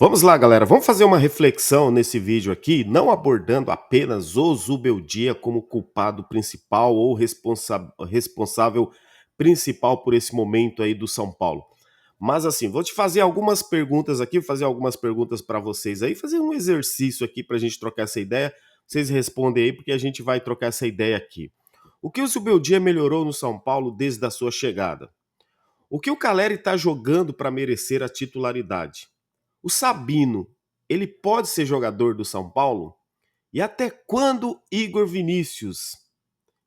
Vamos lá, galera. Vamos fazer uma reflexão nesse vídeo aqui, não abordando apenas o Zubeldia como culpado principal ou responsável principal por esse momento aí do São Paulo. Mas assim, vou te fazer algumas perguntas aqui, vou fazer algumas perguntas para vocês aí, fazer um exercício aqui para a gente trocar essa ideia. Vocês respondem aí, porque a gente vai trocar essa ideia aqui. O que o Zubeldia melhorou no São Paulo desde a sua chegada? O que o Caleri está jogando para merecer a titularidade? O Sabino, ele pode ser jogador do São Paulo? E até quando Igor Vinícius?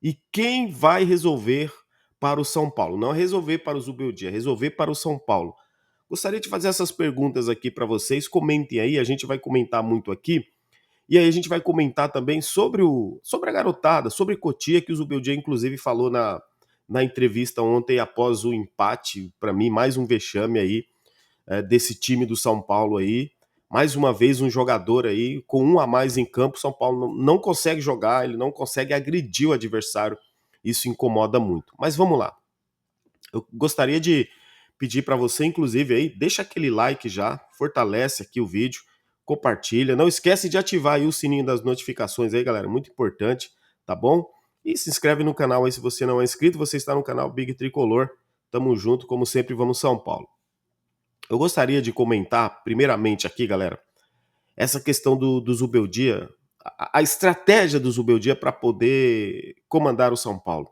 E quem vai resolver para o São Paulo? Não resolver para o Zubeldia, resolver para o São Paulo. Gostaria de fazer essas perguntas aqui para vocês. Comentem aí, a gente vai comentar muito aqui. E aí a gente vai comentar também sobre a garotada, sobre Cotia, que o Zubeldia inclusive falou na entrevista ontem após o empate. Para mim, mais um vexame aí desse time do São Paulo aí. Mais uma vez, um jogador aí com um a mais em campo. São Paulo não consegue jogar, ele não consegue agredir o adversário. Isso incomoda muito. Mas vamos lá. Eu gostaria de pedir para você, inclusive, aí, deixa aquele like já, fortalece aqui o vídeo, compartilha. Não esquece de ativar aí o sininho das notificações aí, galera. Muito importante, tá bom? E se inscreve no canal aí se você não é inscrito. Você está no canal Big Tricolor. Tamo junto, como sempre, vamos São Paulo. Eu gostaria de comentar, primeiramente aqui, galera, essa questão do Zubeldia, a estratégia do Zubeldia para poder comandar o São Paulo.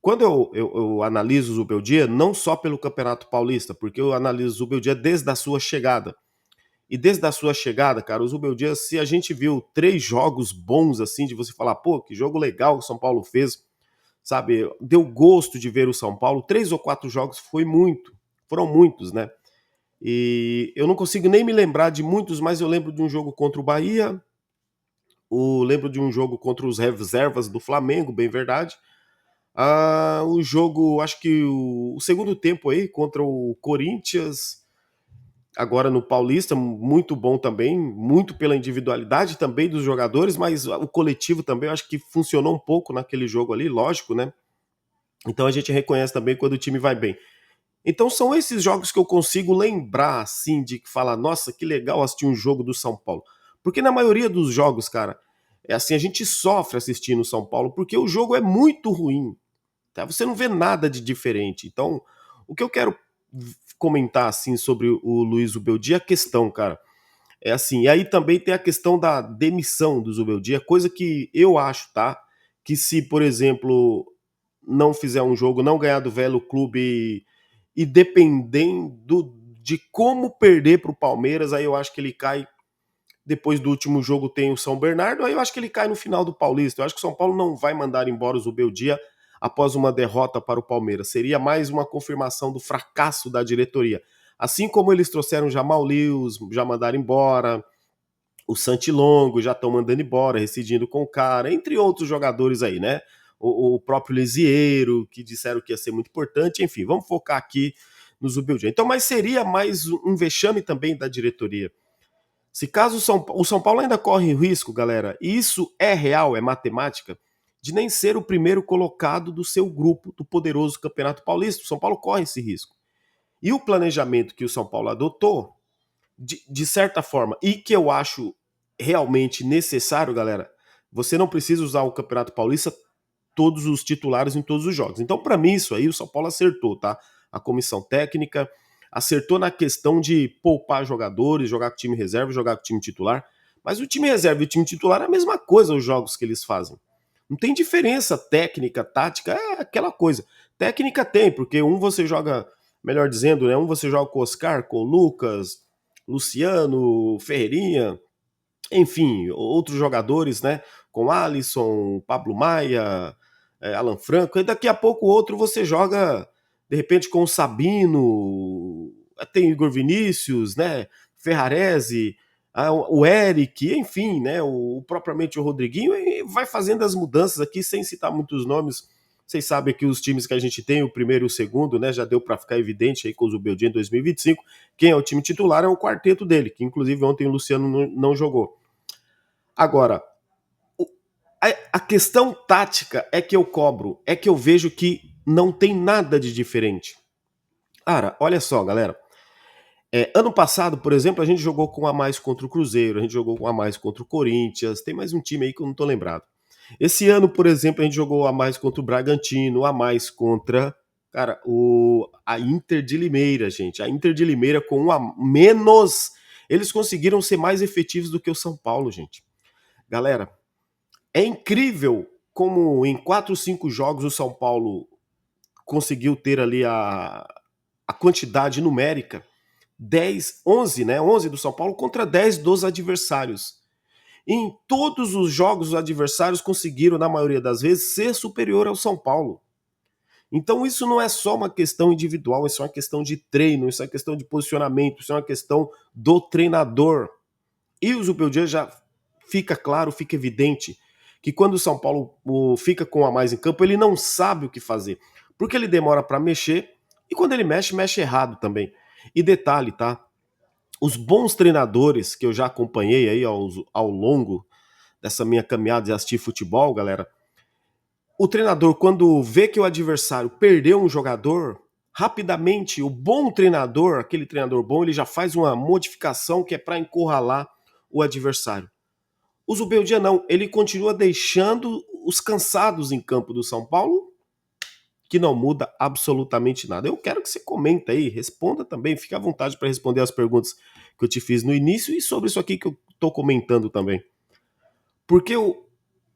Quando eu analiso o Zubeldia, não só pelo Campeonato Paulista, porque eu analiso o Zubeldia desde a sua chegada. E desde a sua chegada, cara, o Zubeldia, se a gente viu 3 jogos bons, assim, de você falar, pô, que jogo legal que o São Paulo fez, sabe? Deu gosto de ver o São Paulo. 3 ou 4 jogos foi muito, foram muitos, né? E eu não consigo nem me lembrar de muitos, mas eu lembro de um jogo contra o Bahia, lembro de um jogo contra os reservas do Flamengo, bem verdade. O jogo, acho que o segundo tempo aí contra o Corinthians, agora no Paulista, muito bom também, muito pela individualidade também dos jogadores, mas o coletivo também, eu acho que funcionou um pouco naquele jogo ali, lógico, né? Então a gente reconhece também quando o time vai bem. Então são esses jogos que eu consigo lembrar, assim, de falar, nossa, que legal assistir um jogo do São Paulo. Porque na maioria dos jogos, cara, é assim, a gente sofre assistindo o São Paulo porque o jogo é muito ruim, tá? Você não vê nada de diferente. Então, o que eu quero comentar, assim, sobre o Luiz Zubeldia é a questão, cara. É assim, e aí também tem a questão da demissão do Zubeldia, coisa que eu acho, tá? Que se, por exemplo, não fizer um jogo, não ganhar do velho clube e dependendo de como perder para o Palmeiras, aí eu acho que ele cai. Depois do último jogo tem o São Bernardo, aí eu acho que ele cai no final do Paulista. Eu acho que o São Paulo não vai mandar embora o Zubeldia após uma derrota para o Palmeiras. Seria mais uma confirmação do fracasso da diretoria. Assim como eles trouxeram Jamal Lewis, já mandaram embora, o Santilongo já estão mandando embora, rescindindo com o cara, entre outros jogadores aí, né? O próprio Lisieiro, que disseram que ia ser muito importante, enfim, vamos focar aqui no Zubeldia. Então, mas seria mais um vexame também da diretoria. Se caso o São Paulo ainda corre risco, galera, e isso é real, é matemática, de nem ser o primeiro colocado do seu grupo do poderoso Campeonato Paulista. O São Paulo corre esse risco. E o planejamento que o São Paulo adotou, de certa forma, e que eu acho realmente necessário, galera, você não precisa usar o Campeonato Paulista todos os titulares em todos os jogos. Então, para mim, isso aí o São Paulo acertou, tá? A comissão técnica acertou na questão de poupar jogadores, jogar com time reserva, jogar com time titular. Mas o time reserva e o time titular é a mesma coisa os jogos que eles fazem. Não tem diferença técnica, tática, é aquela coisa. Técnica tem, porque um você joga, melhor dizendo, né? Um você joga com o Oscar, com o Lucas, Luciano, Ferreirinha, enfim, outros jogadores, né? Com Alisson, Pablo Maia, Alan Franco, e daqui a pouco outro você joga, de repente, com o Sabino, tem Igor Vinícius, né? Ferrarese, o Eric, enfim, né? Propriamente o Rodriguinho, e vai fazendo as mudanças aqui, sem citar muitos nomes. Vocês sabem que os times que a gente tem, o primeiro e o segundo, né? Já deu para ficar evidente aí com o Zubeldia em 2025. Quem é o time titular é o quarteto dele, que inclusive ontem o Luciano não jogou. Agora, a questão tática é que eu cobro, é que eu vejo que não tem nada de diferente. Cara, olha só, galera. Ano passado, por exemplo, a gente jogou com a mais contra o Cruzeiro, a gente jogou com a mais contra o Corinthians, tem mais um time aí que eu não tô lembrado. Esse ano, por exemplo, a gente jogou a mais contra o Bragantino, a mais contra, cara, a Inter de Limeira, gente. A Inter de Limeira com um a menos, eles conseguiram ser mais efetivos do que o São Paulo, gente. Galera, é incrível como em 4 ou 5 jogos o São Paulo conseguiu ter ali a quantidade numérica 10, 11, né? 11 do São Paulo contra 10 dos adversários. Em todos os jogos, os adversários conseguiram, na maioria das vezes, ser superior ao São Paulo. Então, isso não é só uma questão individual, isso é uma questão de treino, isso é uma questão de posicionamento, isso é uma questão do treinador. E o Zubeldia já fica claro, fica evidente que quando o São Paulo fica com a mais em campo, ele não sabe o que fazer. Porque ele demora para mexer e quando ele mexe, mexe errado também. E detalhe, tá? Os bons treinadores que eu já acompanhei aí ao longo dessa minha caminhada de assistir futebol, galera, o treinador, quando vê que o adversário perdeu um jogador, rapidamente o bom treinador, aquele treinador bom, ele já faz uma modificação que é para encurralar o adversário. O Zubeldia não, ele continua deixando os cansados em campo do São Paulo, que não muda absolutamente nada. Eu quero que você comenta aí, responda também, fique à vontade para responder as perguntas que eu te fiz no início e sobre isso aqui que eu estou comentando também. Porque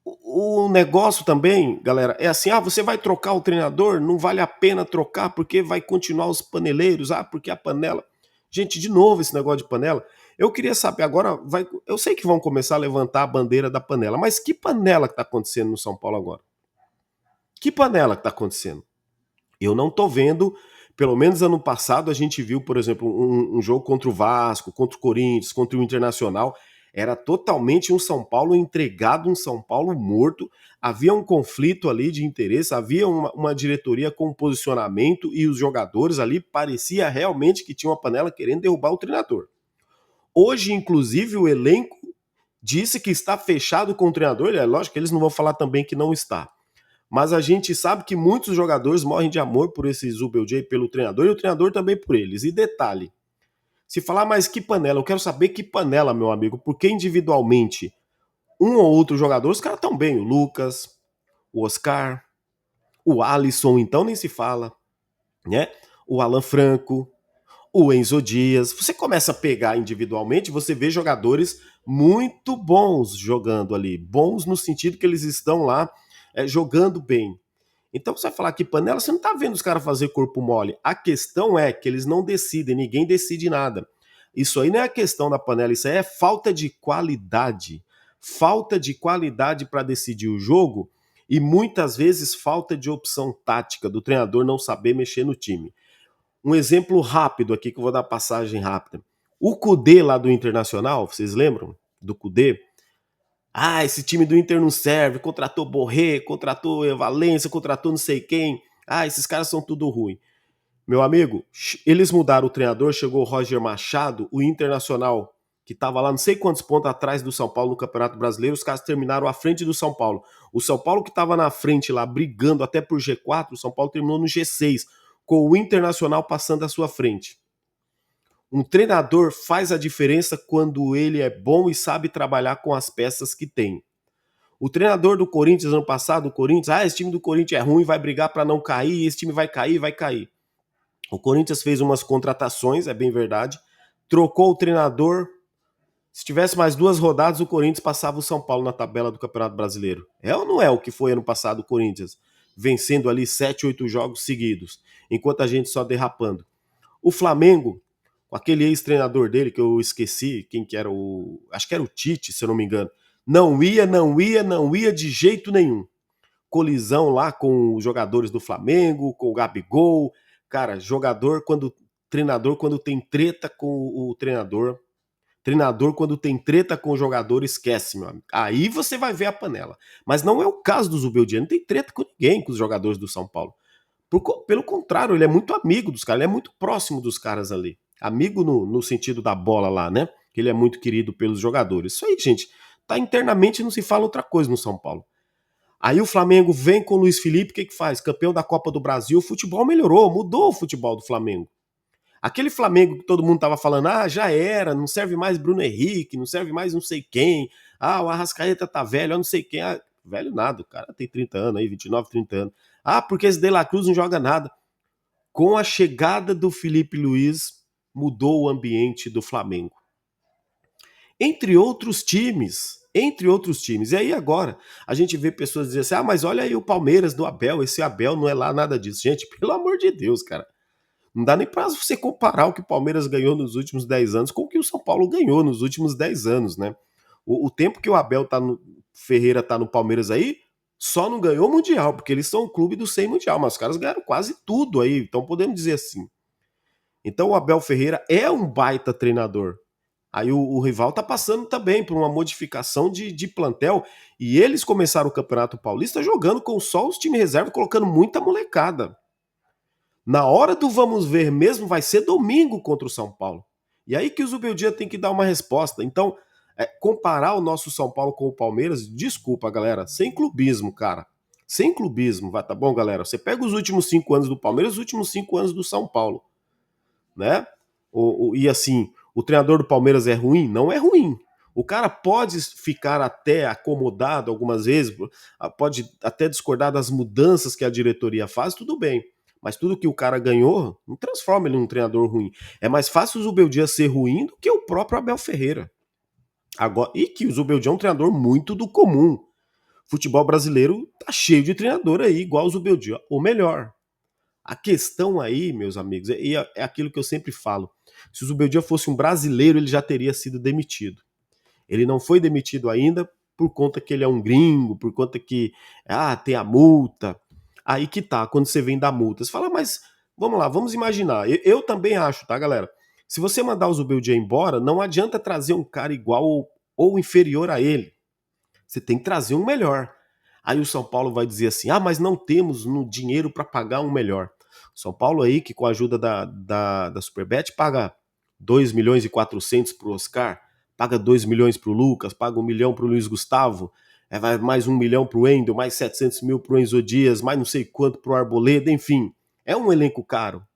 o negócio também, galera, é assim: você vai trocar o treinador, não vale a pena trocar porque vai continuar os paneleiros, porque a panela. Gente, de novo esse negócio de panela. Eu queria saber agora, eu sei que vão começar a levantar a bandeira da panela, mas que panela que tá acontecendo no São Paulo agora? Que panela que tá acontecendo? Eu não tô vendo, pelo menos ano passado a gente viu, por exemplo, um jogo contra o Vasco, contra o Corinthians, contra o Internacional, era totalmente um São Paulo entregado, um São Paulo morto, havia um conflito ali de interesse, havia uma diretoria com posicionamento e os jogadores ali parecia realmente que tinha uma panela querendo derrubar o treinador. Hoje, inclusive, o elenco disse que está fechado com o treinador, é lógico que eles não vão falar também que não está. Mas a gente sabe que muitos jogadores morrem de amor por esse Zubeldia e pelo treinador, e o treinador também por eles. E detalhe, se falar mais que panela, eu quero saber que panela, meu amigo, porque individualmente, um ou outro jogador, os caras estão bem. O Lucas, o Oscar, o Alisson, então nem se fala, né? O Alan Franco, o Enzo Dias. Você começa a pegar individualmente, você vê jogadores muito bons jogando ali. Bons no sentido que eles estão lá jogando bem. Então você vai falar que panela, você não tá vendo os caras fazer corpo mole. A questão é que eles não decidem, ninguém decide nada. Isso aí não é a questão da panela, isso aí é falta de qualidade. Falta de qualidade para decidir o jogo e muitas vezes falta de opção tática do treinador não saber mexer no time. Um exemplo rápido aqui que eu vou dar passagem rápida. O Cudê lá do Internacional, vocês lembram do Cudê? Esse time do Inter não serve, contratou Borré, contratou Valência, contratou não sei quem. Esses caras são tudo ruim. Meu amigo, eles mudaram o treinador, chegou o Roger Machado, o Internacional, que estava lá não sei quantos pontos atrás do São Paulo no Campeonato Brasileiro, os caras terminaram à frente do São Paulo. O São Paulo que estava na frente lá, brigando até por G4, o São Paulo terminou no G6, com o Internacional passando à sua frente. Um treinador faz a diferença quando ele é bom e sabe trabalhar com as peças que tem. O treinador do Corinthians ano passado, o Corinthians, esse time do Corinthians é ruim, vai brigar para não cair, esse time vai cair, vai cair. O Corinthians fez umas contratações, é bem verdade, trocou o treinador. Se tivesse mais 2 rodadas, o Corinthians passava o São Paulo na tabela do Campeonato Brasileiro. É ou não é o que foi ano passado o Corinthians? Vencendo ali 7, 8 jogos seguidos, enquanto a gente só derrapando. O Flamengo, com aquele ex-treinador dele, que eu esqueci quem que era acho que era o Tite, se eu não me engano. Não ia de jeito nenhum. Colisão lá com os jogadores do Flamengo, com o Gabigol. Cara, treinador quando tem treta com o treinador quando tem treta com o jogador, esquece, meu amigo. Aí você vai ver a panela. Mas não é o caso do Zubeldia, não tem treta com ninguém, com os jogadores do São Paulo. Pelo contrário, ele é muito amigo dos caras, ele é muito próximo dos caras ali. Amigo no sentido da bola lá, né? Que ele é muito querido pelos jogadores. Isso aí, gente, tá internamente, não se fala outra coisa no São Paulo. Aí o Flamengo vem com o Luiz Felipe, o que faz? Campeão da Copa do Brasil, o futebol melhorou, mudou o futebol do Flamengo. Aquele Flamengo que todo mundo tava falando, já era, não serve mais Bruno Henrique, não serve mais não sei quem, o Arrascaeta tá velho, eu não sei quem. Velho nada, o cara tem 30 anos aí, 29, 30 anos. Porque esse De La Cruz não joga nada. Com a chegada do Felipe Luiz, mudou o ambiente do Flamengo. Entre outros times. Entre outros times. E aí agora a gente vê pessoas dizendo assim: mas olha aí o Palmeiras do Abel, esse Abel não é lá nada disso. Gente, pelo amor de Deus, cara. Não dá nem pra você comparar o que o Palmeiras ganhou nos últimos 10 anos com o que o São Paulo ganhou nos últimos 10 anos, né? O tempo que o Abel Ferreira tá no Palmeiras aí, só não ganhou Mundial, porque eles são um clube do 100 Mundial, mas os caras ganharam quase tudo aí, então podemos dizer assim. Então o Abel Ferreira é um baita treinador. Aí o rival tá passando também por uma modificação de plantel, e eles começaram o Campeonato Paulista jogando com só os times reserva, colocando muita molecada. Na hora do vamos ver mesmo, vai ser domingo contra o São Paulo. E aí que o Zubeldia tem que dar uma resposta. Então, comparar o nosso São Paulo com o Palmeiras, desculpa, galera, sem clubismo, cara. Sem clubismo, vai, tá bom, galera? Você pega os últimos 5 anos do Palmeiras, os últimos 5 anos do São Paulo, né? E assim, o treinador do Palmeiras é ruim? Não é ruim. O cara pode ficar até acomodado algumas vezes, pode até discordar das mudanças que a diretoria faz, tudo bem. Mas tudo que o cara ganhou não transforma ele num treinador ruim. É mais fácil o Zubeldia ser ruim do que o próprio Abel Ferreira. Agora, e que o Zubeldia é um treinador muito do comum. Futebol brasileiro tá cheio de treinador aí, igual o Zubeldia, ou melhor. A questão aí, meus amigos, é aquilo que eu sempre falo. Se o Zubeldia fosse um brasileiro, ele já teria sido demitido. Ele não foi demitido ainda por conta que ele é um gringo, por conta que tem a multa. Aí que tá, quando você vem da multa. Você fala, mas vamos lá, vamos imaginar. Eu também acho, tá, galera? Se você mandar o Zubeldia embora, não adianta trazer um cara igual ou inferior a ele. Você tem que trazer um melhor. Aí o São Paulo vai dizer assim: mas não temos no dinheiro para pagar um melhor. São Paulo aí, que com a ajuda da Superbet, paga 2 milhões e 400 pro Oscar, paga 2 milhões pro Lucas, paga 1 milhão pro Luiz Gustavo, vai mais 1 milhão pro Wendel, mais 700 mil pro Enzo Dias, mais não sei quanto pro Arboleda, enfim. É um elenco caro.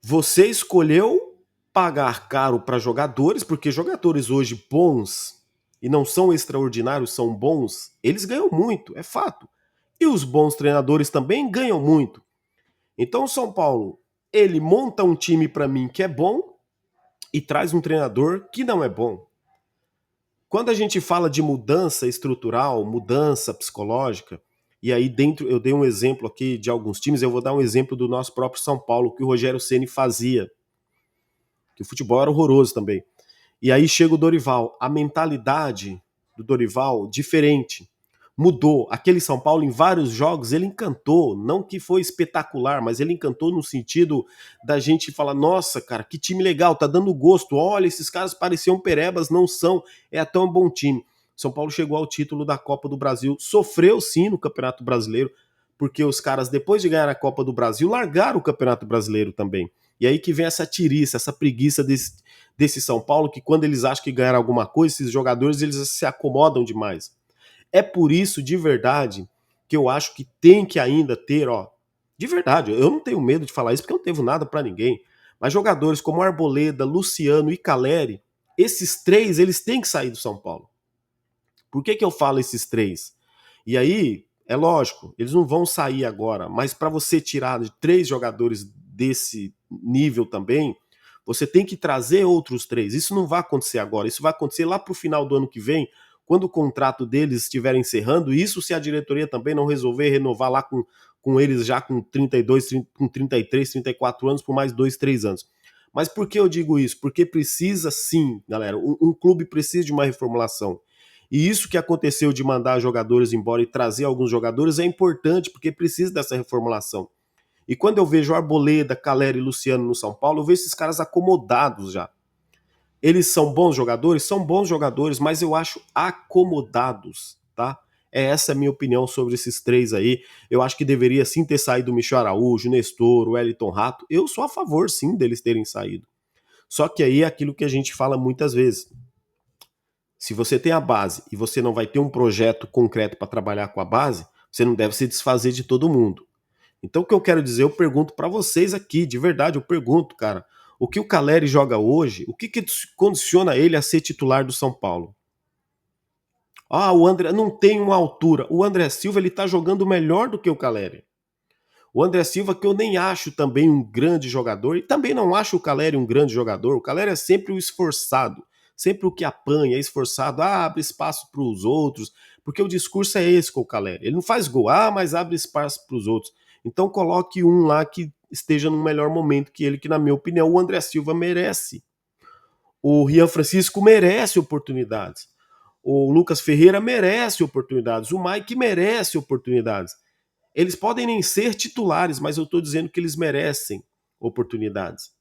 Você escolheu pagar caro para jogadores, porque jogadores hoje bons e não são extraordinários, são bons, eles ganham muito, é fato. E os bons treinadores também ganham muito. Então o São Paulo, ele monta um time para mim que é bom e traz um treinador que não é bom. Quando a gente fala de mudança estrutural, mudança psicológica, e aí dentro eu dei um exemplo aqui de alguns times, eu vou dar um exemplo do nosso próprio São Paulo, que o Rogério Ceni fazia, que o futebol era horroroso também. E aí chega o Dorival, a mentalidade do Dorival diferente. Mudou. Aquele São Paulo em vários jogos ele encantou, não que foi espetacular, mas ele encantou no sentido da gente falar: nossa, cara, que time legal, tá dando gosto. Olha, esses caras pareciam perebas, não são, é até um bom time. São Paulo chegou ao título da Copa do Brasil, sofreu sim no Campeonato Brasileiro, porque os caras, depois de ganhar a Copa do Brasil, largaram o Campeonato Brasileiro também. E aí que vem essa tiriça, essa preguiça desse São Paulo, que quando eles acham que ganharam alguma coisa, esses jogadores eles se acomodam demais. É por isso, de verdade, que eu acho que tem que ainda ter, de verdade, eu não tenho medo de falar isso porque eu não devo nada para ninguém, mas jogadores como Arboleda, Luciano e Caleri, esses três, eles têm que sair do São Paulo. Por que eu falo esses três? E aí, é lógico, eles não vão sair agora, mas para você tirar de 3 jogadores desse nível também, você tem que trazer outros 3. Isso não vai acontecer agora, isso vai acontecer lá para o final do ano que vem, quando o contrato deles estiver encerrando, isso se a diretoria também não resolver renovar lá com eles já com 32, com 33, 34 anos por mais 2, 3 anos. Mas por que eu digo isso? Porque precisa sim, galera, um clube precisa de uma reformulação. E isso que aconteceu de mandar jogadores embora e trazer alguns jogadores é importante, porque precisa dessa reformulação. E quando eu vejo Arboleda, Caleri e Luciano no São Paulo, eu vejo esses caras acomodados já. Eles são bons jogadores, mas eu acho acomodados, tá? Essa a minha opinião sobre esses três aí. Eu acho que deveria sim ter saído o Michel Araújo, o Nestor, o Wellington Rato. Eu sou a favor sim deles terem saído. Só que aí é aquilo que a gente fala muitas vezes. Se você tem a base e você não vai ter um projeto concreto para trabalhar com a base, você não deve se desfazer de todo mundo. Então o que eu quero dizer, eu pergunto para vocês aqui, de verdade, eu pergunto, cara, o que o Caleri joga hoje, o que condiciona ele a ser titular do São Paulo? Ah, o André não tem uma altura. O André Silva ele tá jogando melhor do que o Caleri. O André Silva, que eu nem acho também um grande jogador, e também não acho o Caleri um grande jogador. O Caleri é sempre o esforçado, sempre o que apanha, é esforçado, abre espaço para os outros, porque o discurso é esse com o Caleri. Ele não faz gol, mas abre espaço para os outros. Então coloque um lá que esteja num melhor momento que ele, que na minha opinião o André Silva merece. O Rian Francisco merece oportunidades. O Lucas Ferreira merece oportunidades. O Mike merece oportunidades. Eles podem nem ser titulares, mas eu estou dizendo que eles merecem oportunidades.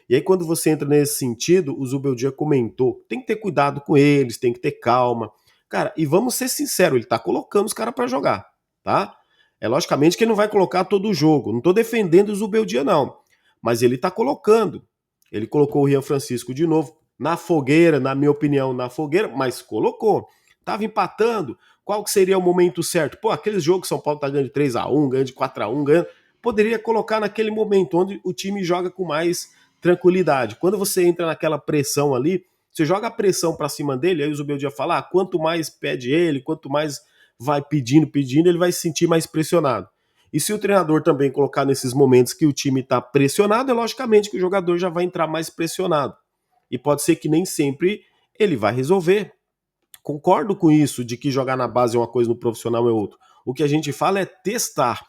E aí, quando você entra nesse sentido, o Zubeldia comentou: tem que ter cuidado com eles, tem que ter calma. Cara, e vamos ser sinceros, ele tá colocando os caras para jogar, tá? É logicamente que ele não vai colocar todo o jogo. Não tô defendendo o Zubeldia, não. Mas ele tá colocando. Ele colocou o Rian Francisco de novo na fogueira, na minha opinião, na fogueira, mas colocou. Tava empatando. Qual que seria o momento certo? Pô, aqueles jogos que São Paulo tá ganhando de 3-1, ganhando de 4-1, ganhando. Poderia colocar naquele momento onde o time joga com mais tranquilidade. Quando você entra naquela pressão ali, você joga a pressão para cima dele, aí o Zubeldia fala, quanto mais pede ele, quanto mais vai pedindo, ele vai se sentir mais pressionado. E se o treinador também colocar nesses momentos que o time está pressionado, é logicamente que o jogador já vai entrar mais pressionado. E pode ser que nem sempre ele vai resolver. Concordo com isso, de que jogar na base é uma coisa, no profissional é outra. O que a gente fala é testar.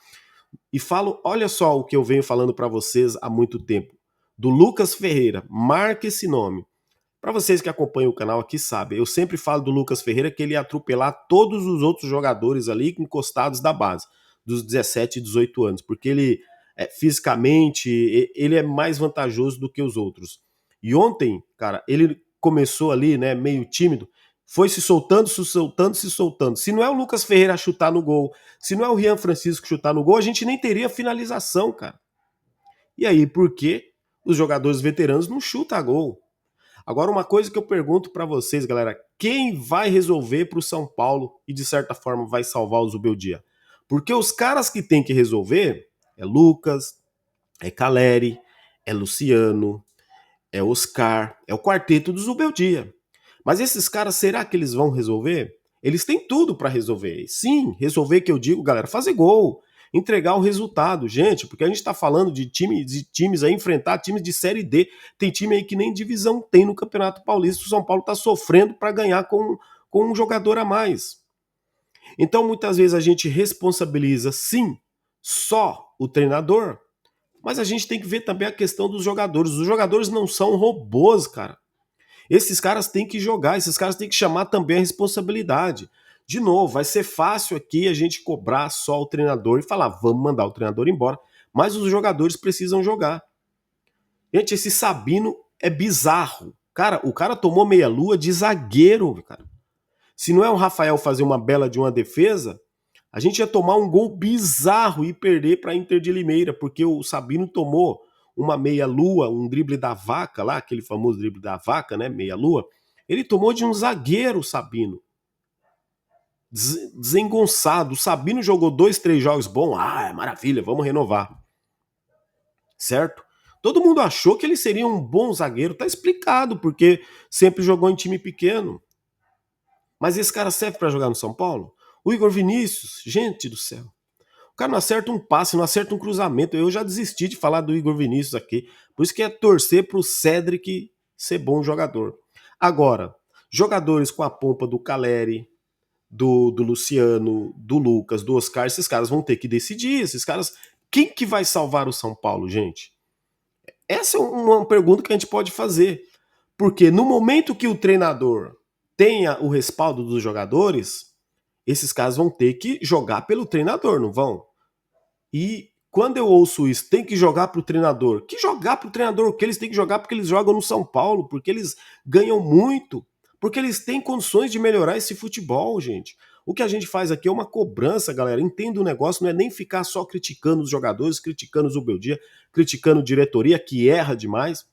E falo, olha só o que eu venho falando para vocês há muito tempo. Do Lucas Ferreira, marque esse nome. Para vocês que acompanham o canal aqui sabem, eu sempre falo do Lucas Ferreira que ele ia atropelar todos os outros jogadores ali encostados da base, dos 17 e 18 anos, porque ele fisicamente ele é mais vantajoso do que os outros. E ontem, cara, ele começou ali, né, meio tímido, foi se soltando, se soltando, se soltando. Se não é o Lucas Ferreira chutar no gol, se não é o Rian Francisco chutar no gol, a gente nem teria finalização, cara. E aí, por que os jogadores veteranos não chutam a gol? Agora, uma coisa que eu pergunto para vocês, galera: quem vai resolver para o São Paulo e, de certa forma, vai salvar o Zubeldia? Porque os caras que tem que resolver é Lucas, é Caleri, é Luciano, é Oscar, é o quarteto do Zubeldia. Mas esses caras, será que eles vão resolver? Eles têm tudo para resolver. Sim, resolver que eu digo, galera, fazer gol, entregar o resultado, gente, porque a gente está falando de times a enfrentar times de Série D. Tem time aí que nem divisão tem no Campeonato Paulista. O São Paulo está sofrendo para ganhar com um jogador a mais. Então, muitas vezes a gente responsabiliza, sim, só o treinador, mas a gente tem que ver também a questão dos jogadores. Os jogadores não são robôs, cara. Esses caras têm que jogar, esses caras têm que chamar também a responsabilidade. De novo, vai ser fácil aqui a gente cobrar só o treinador e falar, vamos mandar o treinador embora, mas os jogadores precisam jogar. Gente, esse Sabino é bizarro. Cara, o cara tomou meia-lua de zagueiro, cara. Se não é o Rafael fazer uma bela de uma defesa, a gente ia tomar um gol bizarro e perder para Inter de Limeira, porque o Sabino tomou uma meia-lua, um drible da vaca lá, aquele famoso drible da vaca, né, meia-lua. Ele tomou de um zagueiro, o Sabino. Desengonçado. O Sabino jogou 2, 3 jogos bons. É maravilha, vamos renovar. Certo? Todo mundo achou que ele seria um bom zagueiro. Tá explicado, porque sempre jogou em time pequeno. Mas esse cara serve para jogar no São Paulo? O Igor Vinícius, gente do céu. O cara não acerta um passe, não acerta um cruzamento. Eu já desisti de falar do Igor Vinícius aqui. Por isso que é torcer pro Cedric ser bom jogador. Agora, jogadores com a pompa do Caleri, do Luciano, do Lucas, do Oscar, esses caras vão ter que decidir. Esses caras. Quem que vai salvar o São Paulo, gente? Essa é uma pergunta que a gente pode fazer. Porque no momento que o treinador tenha o respaldo dos jogadores, esses caras vão ter que jogar pelo treinador, não vão? E quando eu ouço isso, tem que jogar pro treinador. Que jogar pro treinador? O que eles têm que jogar? Porque eles jogam no São Paulo, porque eles ganham muito, porque eles têm condições de melhorar esse futebol, gente. O que a gente faz aqui é uma cobrança, galera. Entenda o negócio, não é nem ficar só criticando os jogadores, criticando o Zubeldia, criticando a diretoria, que erra demais.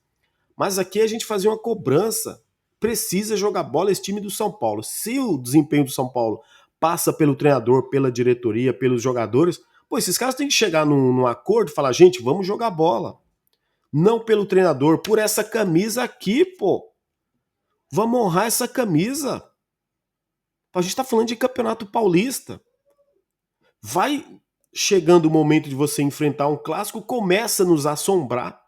Mas aqui a gente fazia uma cobrança. Precisa jogar bola esse time do São Paulo. Se o desempenho do São Paulo passa pelo treinador, pela diretoria, pelos jogadores, Pô, esses caras têm que chegar num acordo e falar, gente, vamos jogar bola. Não pelo treinador, por essa camisa aqui, pô. Vamos honrar essa camisa. A gente tá falando de Campeonato Paulista. Vai chegando o momento de você enfrentar um clássico, começa a nos assombrar,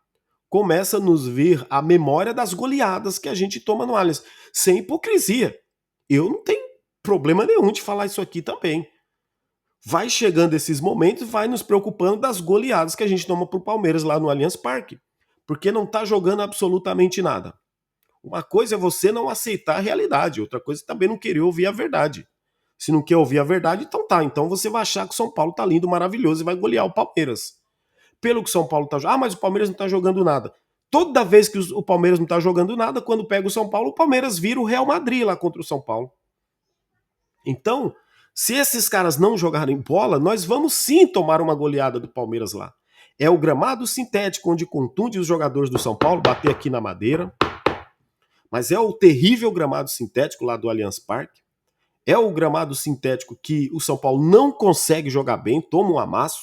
começa a nos vir a memória das goleadas que a gente toma no Allianz. Sem hipocrisia. Eu não tenho problema nenhum de falar isso aqui também. Vai chegando esses momentos, vai nos preocupando das goleadas que a gente toma pro Palmeiras lá no Allianz Parque. Porque não tá jogando absolutamente nada. Uma coisa é você não aceitar a realidade, outra coisa é também não querer ouvir a verdade. Se não quer ouvir a verdade, então tá. Então você vai achar que o São Paulo tá lindo, maravilhoso e vai golear o Palmeiras. Pelo que o São Paulo tá jogando. Ah, mas o Palmeiras não tá jogando nada. Toda vez que o Palmeiras não tá jogando nada, quando pega o São Paulo, o Palmeiras vira o Real Madrid lá contra o São Paulo. Então, se esses caras não jogarem bola, nós vamos sim tomar uma goleada do Palmeiras lá. É o gramado sintético onde contunde os jogadores do São Paulo, bater aqui na madeira. Mas é o terrível gramado sintético lá do Allianz Parque. É o gramado sintético que o São Paulo não consegue jogar bem, toma um amasso.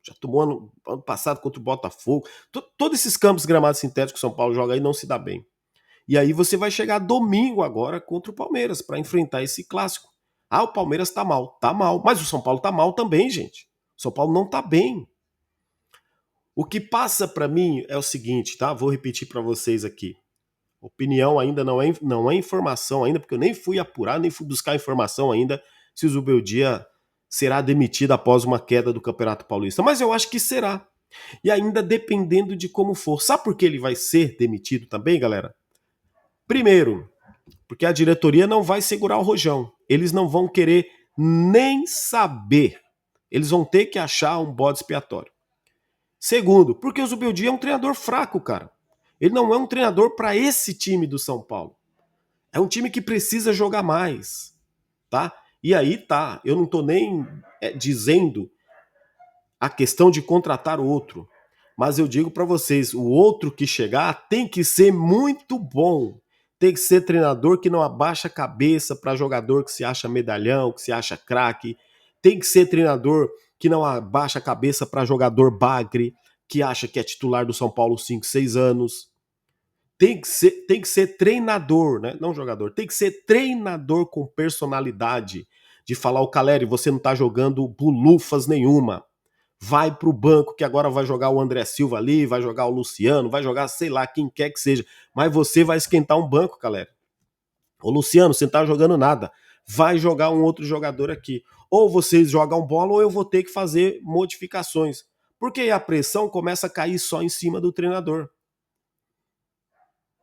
Já tomou ano passado contra o Botafogo. Todos esses campos gramados sintéticos que o São Paulo joga aí não se dá bem. E aí você vai chegar domingo agora contra o Palmeiras para enfrentar esse clássico. Ah, o Palmeiras tá mal. Tá mal. Mas o São Paulo tá mal também, gente. O São Paulo não tá bem. O que passa para mim é o seguinte, tá? Vou repetir para vocês aqui. Opinião ainda não é informação ainda, porque eu nem fui apurar, nem fui buscar informação ainda se o Zubeldia será demitido após uma queda do Campeonato Paulista. Mas eu acho que será. E ainda dependendo de como for. Sabe por que ele vai ser demitido também, galera? Primeiro, porque a diretoria não vai segurar o rojão. Eles não vão querer nem saber. Eles vão ter que achar um bode expiatório. Segundo, porque o Zubeldia é um treinador fraco, cara. Ele não é um treinador para esse time do São Paulo. É um time que precisa jogar mais, tá? E aí tá, eu não tô nem dizendo a questão de contratar outro, mas eu digo para vocês, o outro que chegar tem que ser muito bom. Tem que ser treinador que não abaixa a cabeça para jogador que se acha medalhão, que se acha craque. Tem que ser treinador que não abaixa a cabeça para jogador bagre, que acha que é titular do São Paulo 5, 6 anos. Tem que ser treinador, né? Não jogador. Tem que ser treinador com personalidade. De falar, o Caleri, você não tá jogando bulufas nenhuma. Vai pro banco que agora vai jogar o André Silva ali, vai jogar o Luciano, vai jogar sei lá quem quer que seja. Mas você vai esquentar um banco, Caleri. Ô Luciano, você não tá jogando nada. Vai jogar um outro jogador aqui. Ou vocês jogam bola ou eu vou ter que fazer modificações. Porque aí a pressão começa a cair só em cima do treinador.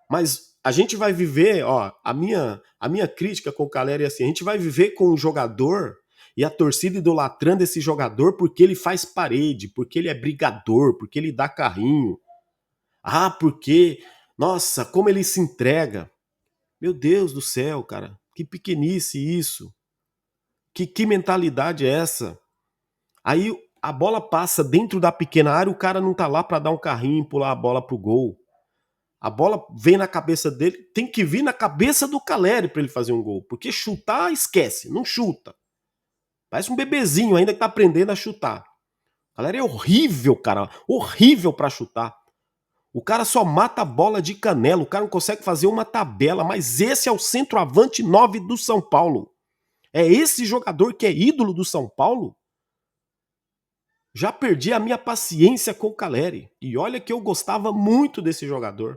Mas a gente vai viver, ó, a minha crítica com o Caleri é assim, a gente vai viver com um jogador e a torcida idolatrando esse jogador porque ele faz parede, porque ele é brigador, porque ele dá carrinho. Ah, porque, nossa, como ele se entrega. Meu Deus do céu, cara, que pequenice isso. Que mentalidade é essa? Aí a bola passa dentro da pequena área, o cara não tá lá pra dar um carrinho e pular a bola pro gol. A bola vem na cabeça dele, tem que vir na cabeça do Caleri para ele fazer um gol. Porque chutar, esquece, não chuta. Parece um bebezinho ainda que tá aprendendo a chutar. O Caleri é horrível, cara. Horrível para chutar. O cara só mata a bola de canela, o cara não consegue fazer uma tabela, mas esse é o centroavante 9 do São Paulo. É esse jogador que é ídolo do São Paulo? Já perdi a minha paciência com o Caleri. E olha que eu gostava muito desse jogador.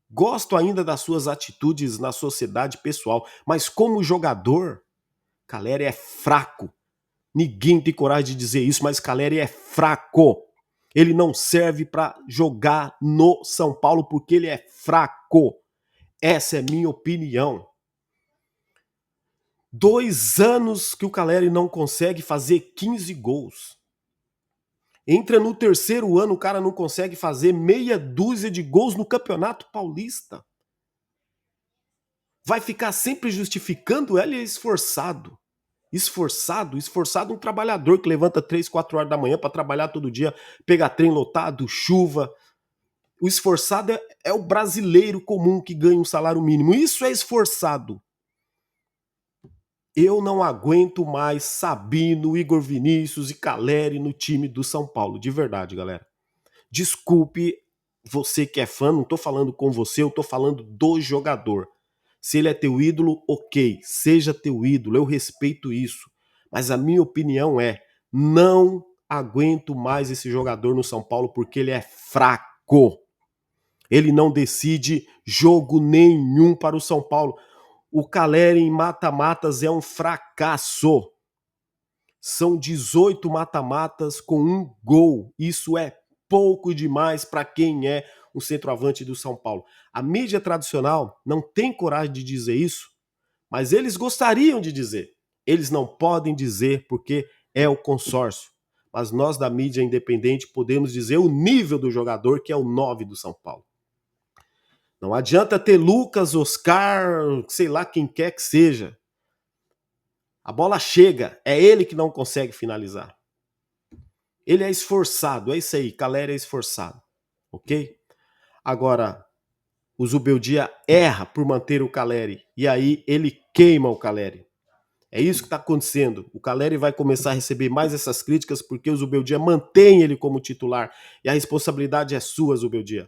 Gosto ainda das suas atitudes na sociedade pessoal, mas como jogador, Caleri é fraco. Ninguém tem coragem de dizer isso, mas Caleri é fraco. Ele não serve para jogar no São Paulo porque ele é fraco. Essa é minha opinião. 2 anos que o Caleri não consegue fazer 15 gols. Entra no 3º ano, o cara não consegue fazer meia dúzia de gols no Campeonato Paulista. Vai ficar sempre justificando, ele é esforçado. Esforçado um trabalhador que levanta 3, 4 horas da manhã para trabalhar todo dia, pegar trem lotado, chuva. O esforçado é o brasileiro comum que ganha um salário mínimo. Isso é esforçado. Eu não aguento mais Sabino, Igor Vinícius e Caleri no time do São Paulo, de verdade, galera. Desculpe você que é fã, não tô falando com você, eu tô falando do jogador. Se ele é teu ídolo, ok, seja teu ídolo, eu respeito isso. Mas a minha opinião é, não aguento mais esse jogador no São Paulo porque ele é fraco. Ele não decide jogo nenhum para o São Paulo. O Caleri em mata-matas é um fracasso. São 18 mata-matas com 1 gol. Isso é pouco demais para quem é um centroavante do São Paulo. A mídia tradicional não tem coragem de dizer isso, mas eles gostariam de dizer. Eles não podem dizer porque é o consórcio. Mas nós da mídia independente podemos dizer o nível do jogador, que é o 9 do São Paulo. Não adianta ter Lucas, Oscar, sei lá quem quer que seja. A bola chega, é ele que não consegue finalizar. Ele é esforçado, é isso aí, Caleri é esforçado, ok? Agora, o Zubeldia erra por manter o Caleri, e aí ele queima o Caleri. É isso que está acontecendo. O Caleri vai começar a receber mais essas críticas porque o Zubeldia mantém ele como titular, e a responsabilidade é sua, Zubeldia.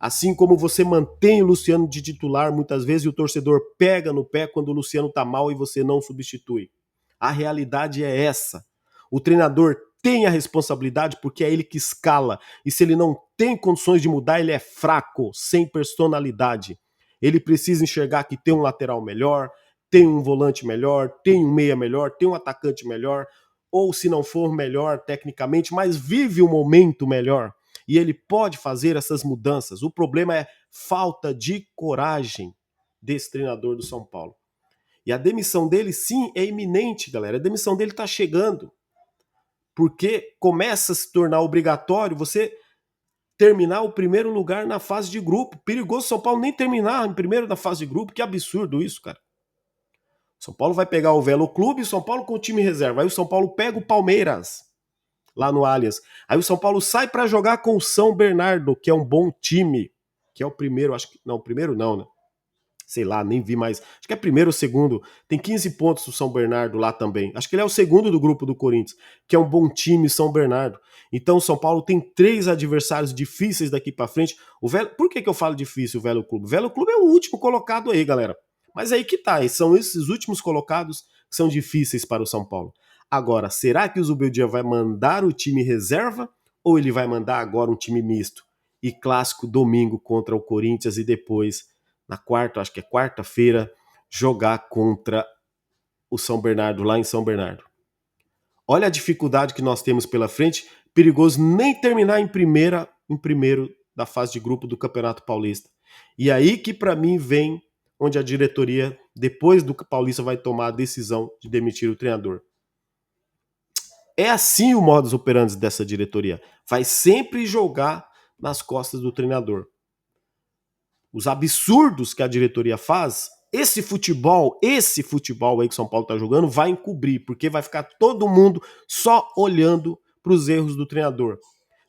Assim como você mantém o Luciano de titular muitas vezes e o torcedor pega no pé quando o Luciano está mal e você não substitui. A realidade é essa. O treinador tem a responsabilidade porque é ele que escala. E se ele não tem condições de mudar, ele é fraco, sem personalidade. Ele precisa enxergar que tem um lateral melhor, tem um volante melhor, tem um meia melhor, tem um atacante melhor, ou se não for melhor tecnicamente, mas vive um momento melhor. E ele pode fazer essas mudanças. O problema é falta de coragem desse treinador do São Paulo. E a demissão dele, sim, é iminente, galera. A demissão dele está chegando. Porque começa a se tornar obrigatório você terminar o primeiro lugar na fase de grupo. Perigoso São Paulo nem terminar em primeiro na fase de grupo. Que absurdo isso, cara. São Paulo vai pegar o Velo Clube, São Paulo com o time reserva. Aí o São Paulo pega o Palmeiras, lá no Allianz. Aí o São Paulo sai para jogar com o São Bernardo, que é um bom time. Que é o primeiro, acho que... Não, o primeiro não, né? Sei lá, nem vi mais. Acho que é primeiro ou segundo. Tem 15 pontos o São Bernardo lá também. Acho que ele é o segundo do grupo do Corinthians, que é um bom time, São Bernardo. Então o São Paulo tem 3 adversários difíceis daqui para frente. Por que eu falo difícil o Velo Clube? O Velo Clube é o último colocado aí, galera. Mas aí que tá, são esses últimos colocados que são difíceis para o São Paulo. Agora, será que o Zubeldia vai mandar o time reserva ou ele vai mandar agora um time misto? E clássico domingo contra o Corinthians e depois, na quarta, acho que é quarta-feira, jogar contra o São Bernardo, lá em São Bernardo. Olha a dificuldade que nós temos pela frente, perigoso nem terminar em primeiro da fase de grupo do Campeonato Paulista. E aí que para mim vem onde a diretoria, depois do Paulista, vai tomar a decisão de demitir o treinador. É assim o modus operandi dessa diretoria. Vai sempre jogar nas costas do treinador. Os absurdos que a diretoria faz, esse futebol aí que o São Paulo tá jogando, vai encobrir, porque vai ficar todo mundo só olhando para os erros do treinador.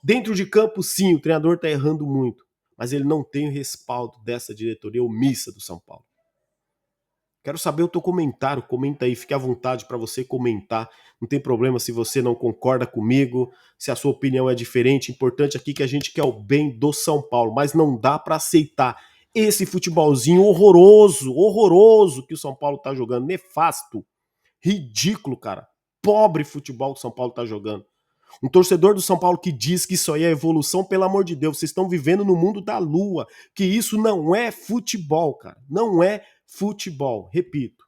Dentro de campo, sim, o treinador tá errando muito, mas ele não tem o respaldo dessa diretoria omissa do São Paulo. Quero saber o teu comentário, comenta aí, fique à vontade para você comentar. Não tem problema se você não concorda comigo, se a sua opinião é diferente. Importante aqui que a gente quer o bem do São Paulo, mas não dá para aceitar esse futebolzinho horroroso que o São Paulo tá jogando, nefasto, ridículo, cara. Pobre futebol que o São Paulo tá jogando. Um torcedor do São Paulo que diz que isso aí é evolução, pelo amor de Deus, vocês estão vivendo no mundo da lua, que isso não é futebol, cara. Não é futebol, repito.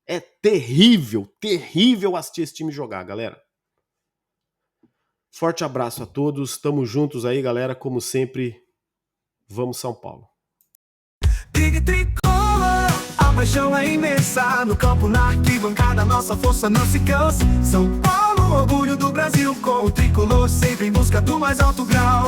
É terrível assistir esse time jogar, galera. Forte abraço a todos, tamo juntos aí, galera, como sempre, vamos São Paulo. A paixão é imensa, no campo, na arquibancada, nossa força não se cansa. São Paulo, orgulho do Brasil, com o tricolor sempre em busca do mais alto grau.